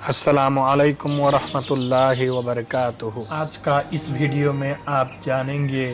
अस्सलामु अलैकुम वरहमतुल्लाहि वबरकातुहू। आज का इस वीडियो में आप जानेंगे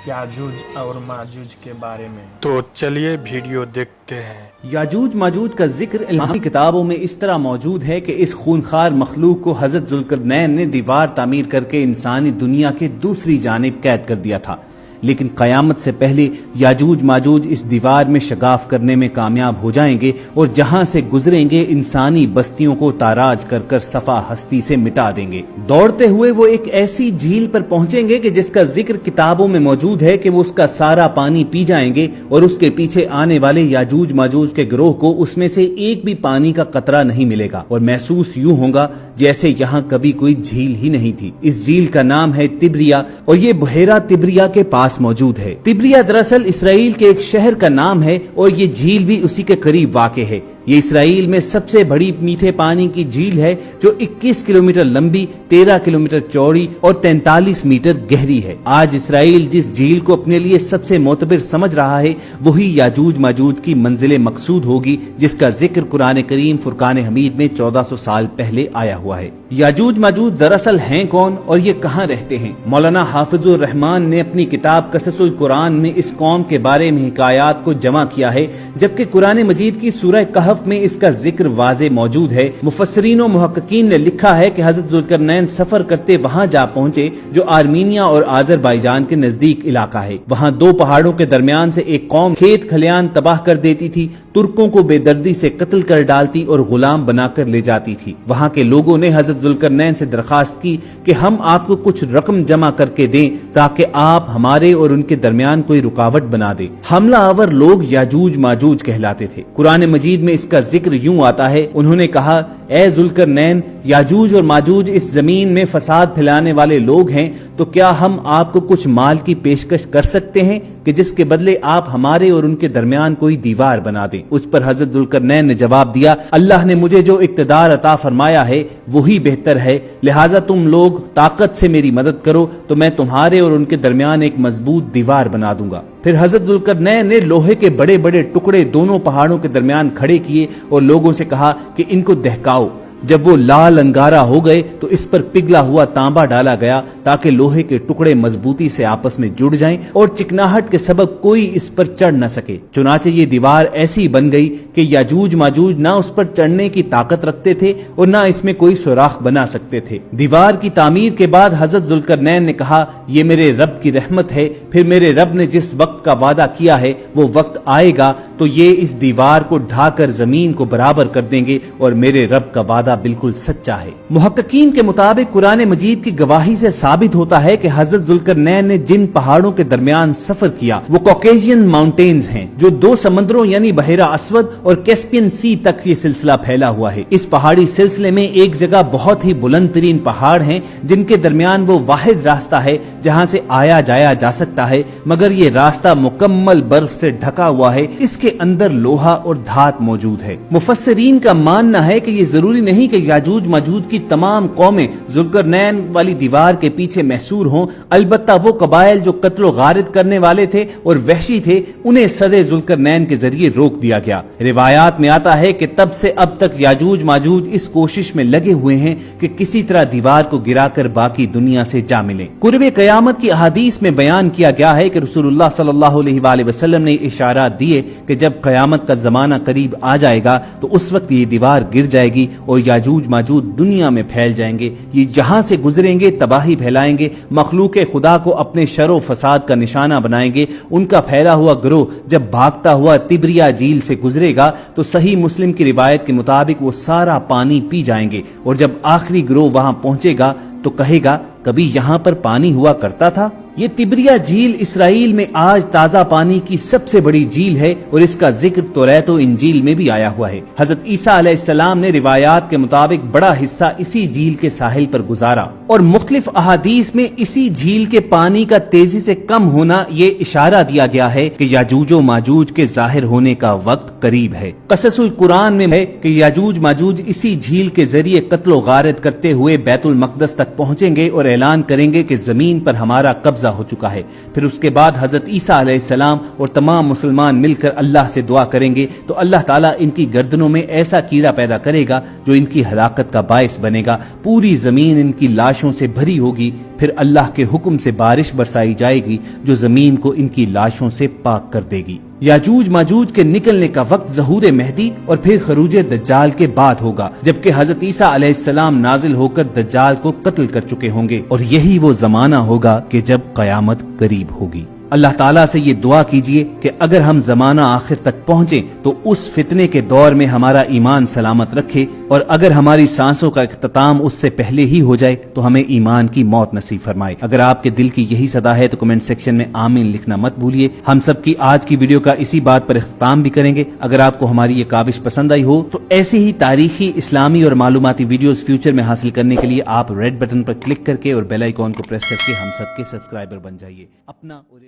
याजूज और माजूज के बारे में, तो चलिए वीडियो देखते हैं। याजूज माजूज का जिक्र इस्लामी किताबों में इस तरह मौजूद है कि इस खूनखार मखलूक को हजरत जुल्करनैन ने दीवार तामीर करके इंसानी दुनिया के दूसरी जानिब कैद कर दिया था, लेकिन क़यामत से पहले याजूज माजूज इस दीवार में शगाफ करने में कामयाब हो जाएंगे और जहां से गुजरेंगे इंसानी बस्तियों को ताराज कर कर सफा हस्ती से मिटा देंगे। दौड़ते हुए वो एक ऐसी झील पर पहुंचेंगे कि जिसका जिक्र किताबों में मौजूद है कि वो उसका सारा पानी पी जाएंगे और उसके पीछे आने वाले याजूज माजूज के गिरोह को उसमें से एक भी पानी का कतरा नहीं मिलेगा और महसूस यूं होगा जैसे यहाँ कभी कोई झील ही नहीं थी। इस झील का नाम है तिब्रिया और ये बहेरा तिब्रिया के पास मौजूद है। तिब्रिया दरअसल इसराइल के एक शहर का नाम है और ये झील भी उसी के करीब वाक़े है। ये इसराइल में सबसे बड़ी मीठे पानी की झील है जो 21 किलोमीटर लंबी, 13 किलोमीटर चौड़ी और 43 मीटर गहरी है। आज इसराइल जिस झील को अपने लिए सबसे मोतबर समझ रहा है वही याजूज माजूज की मंजिल मकसूद होगी, जिसका जिक्र कुरान करीम फुरकान हमीद में 1400 साल पहले आया हुआ है। याजूज माजूज दरअसल हैं कौन और ये कहाँ रहते हैं? मौलाना हाफिजुर रहमान ने अपनी किताब कससुल कुरान में इस कौम के बारे में हिकायात को जमा किया है, जबकि कुरान मजीद की सूरह कहफ में इसका जिक्र वाज़े मौजूद है। मुफस्सरीन और मुहक्किकीन ने लिखा है कि हजरत जुल्करनैन सफर करते वहां जा पहुंचे जो आर्मीनिया और आज़रबाईजान के नजदीक इलाका है। वहां दो पहाड़ों के दरमियान से एक कौम खेत खलियान तबाह कर देती थी, तुर्कों को बेदर्दी से कत्ल कर डालती और गुलाम बनाकर ले जाती थी। वहां के लोगों ने हजरत जुल्करनैन से दरखास्त की कि हम आपको कुछ रकम जमा करके दें ताकि आप हमारे और उनके दरमियान कोई रुकावट बना दे। हमला आवर लोग याजूज माजूज कहलाते थे। कुरान मजीद में इसका जिक्र यूं आता है, उन्होंने कहा, ए जुल्करनैन, याजूज और माजूज इस जमीन में फसाद फैलाने वाले लोग हैं, तो क्या हम आपको कुछ माल की पेशकश कर सकते हैं कि जिसके बदले आप हमारे और उनके दरमियान कोई दीवार बना दें? उस पर हजरत जुल्करनैन ने जवाब दिया, अल्लाह ने मुझे जो इक्तदार अता फरमाया है वही बेहतर है, लिहाजा तुम लोग ताकत से मेरी मदद करो तो मैं तुम्हारे और उनके दरमियान एक मजबूत दीवार बना दूंगा। फिर हजरत जुल्करनैन ने लोहे के बड़े बड़े टुकड़े दोनों पहाड़ों के दरमियान खड़े किए और लोगों से कहा कि इनको दहकाओ। जब वो लाल अंगारा हो गए तो इस पर पिघला हुआ तांबा डाला गया ताकि लोहे के टुकड़े मजबूती से आपस में जुड़ जाएं और चिकनाहट के सबब कोई इस पर चढ़ न सके। चुनाचे ये दीवार ऐसी बन गई कि याजूज माजूज ना उस पर चढ़ने की ताकत रखते थे और ना इसमें कोई सुराख बना सकते थे। दीवार की तामीर के बाद हजरत जुल्करनैन ने कहा, ये मेरे रब की रहमत है, फिर मेरे रब ने जिस वक्त का वादा किया है वो वक्त आएगा तो ये इस दीवार को ढाकर जमीन को बराबर कर देंगे और मेरे रब का वादा बिल्कुल सच्चा है। मुहक्किकीन के मुताबिक कुरान मजीद की गवाही से साबित होता है कि हजरत जुल्करनैन ने जिन पहाड़ों के दरमियान सफर किया वो कॉकेशियन माउंटेन्स हैं, जो दो समंदरों यानी बहेरा अस्वद और कैस्पियन सी तक ये सिलसिला फैला हुआ है। इस पहाड़ी सिलसिले में एक जगह बहुत ही बुलंद तरीन पहाड़ हैं जिनके दरमियान वो वाहिद रास्ता है जहां से आया जाया जा सकता है, मगर ये रास्ता मुकम्मल बर्फ से ढका हुआ है। इसके अंदर लोहा और धात मौजूद है। मुफस्सरीन का मानना है कि ये जरूरी नहीं कि याजूज माजूज की तमाम कौमें जुल्करनैन वाली दीवार के पीछे महसूर हों, अलबत्ता वो कबाइल जो कत्ल गारिद करने वाले थे और वहशी थे उन्हें सदे जुल्करनैन के जरिए रोक दिया गया। रिवायात में आता है कि तब से अब तक याजूज माजूज इस कोशिश में लगे हुए हैं कि किसी तरह दीवार को गिराकर बाकी दुनिया से जा मिले। कुर्बे कयामत की अहादीस में बयान किया गया है कि रसूलुल्लाह सल्लल्लाहु अलैहि वसल्लम ने इशारा दिए कि जब कयामत का जमाना करीब आ जाएगा तो उस वक्त ये दीवार गिर जाएगी और याजूज माजूज दुनिया में फैल जाएंगे। ये जहां से गुजरेंगे तबाही फैलाएंगे, मखलूक खुदा को अपने शर फसाद का निशाना बनाएंगे। उनका फैला हुआ गिरोह जब भागता हुआ तिब्रिया झील से गुजरेगा तो सही मुस्लिम की रिवायत के मुताबिक वो सारा पानी पी जाएंगे और जब आखिरी गिरोह वहां पहुंचेगा तो कहेगा, कभी यहाँ पर पानी हुआ करता था। ये तिब्रिया झील इसराइल में आज ताज़ा पानी की सबसे बड़ी झील है और इसका जिक्र तौरात और इंजील में भी आया हुआ है। हजरत ईसा अलैहिस्सलाम ने रिवायात के मुताबिक बड़ा हिस्सा इसी झील के साहिल पर गुजारा اور مختلف احادیث میں اسی جھیل کے پانی کا تیزی سے کم ہونا یہ اشارہ دیا گیا ہے کہ یاجوج و ماجوج کے ظاہر ہونے کا وقت قریب ہے۔ قصص القرآن میں ہے کہ یاجوج ماجوج اسی جھیل کے ذریعے قتل و غارت کرتے ہوئے بیت المقدس تک پہنچیں گے اور اعلان کریں گے کہ زمین پر ہمارا قبضہ ہو چکا ہے۔ پھر اس کے بعد حضرت عیسیٰ علیہ السلام اور تمام مسلمان مل کر اللہ سے دعا کریں گے تو اللہ تعالیٰ ان کی گردنوں میں ایسا کیڑا پیدا کرے گا جو ان کی ہلاکت کا باعث بنے گا، پوری زمین ان کی لاشوں سے بھری ہوگی، پھر اللہ کے حکم سے بارش برسائی جائے گی جو زمین کو ان کی لاشوں سے پاک کر دے گی۔ یاجوج ماجوج کے نکلنے کا وقت ظہور مہدی اور پھر خروج دجال کے بعد ہوگا، جبکہ حضرت عیسیٰ علیہ السلام نازل ہو کر دجال کو قتل کر چکے ہوں گے، اور یہی وہ زمانہ ہوگا کہ جب قیامت قریب ہوگی۔ اللہ تعالیٰ سے یہ دعا کیجئے کہ اگر ہم زمانہ آخر تک پہنچیں تو اس فتنے کے دور میں ہمارا ایمان سلامت رکھے، اور اگر ہماری سانسوں کا اختتام اس سے پہلے ہی ہو جائے تو ہمیں ایمان کی موت نصیب فرمائے۔ اگر آپ کے دل کی یہی صدا ہے تو کمنٹ سیکشن میں آمین لکھنا مت بھولیے۔ ہم سب کی آج کی ویڈیو کا اسی بات پر اختتام بھی کریں گے۔ اگر آپ کو ہماری یہ کاوش پسند آئی ہو تو ایسی ہی تاریخی، اسلامی اور معلوماتی ویڈیوز فیوچر میں حاصل کرنے کے لیے آپ ریڈ بٹن پر کلک کر کے اور بیل آئیکن کو پریس کر کے ہم سب کے سبسکرائبر بن جائیے۔ اپنا اور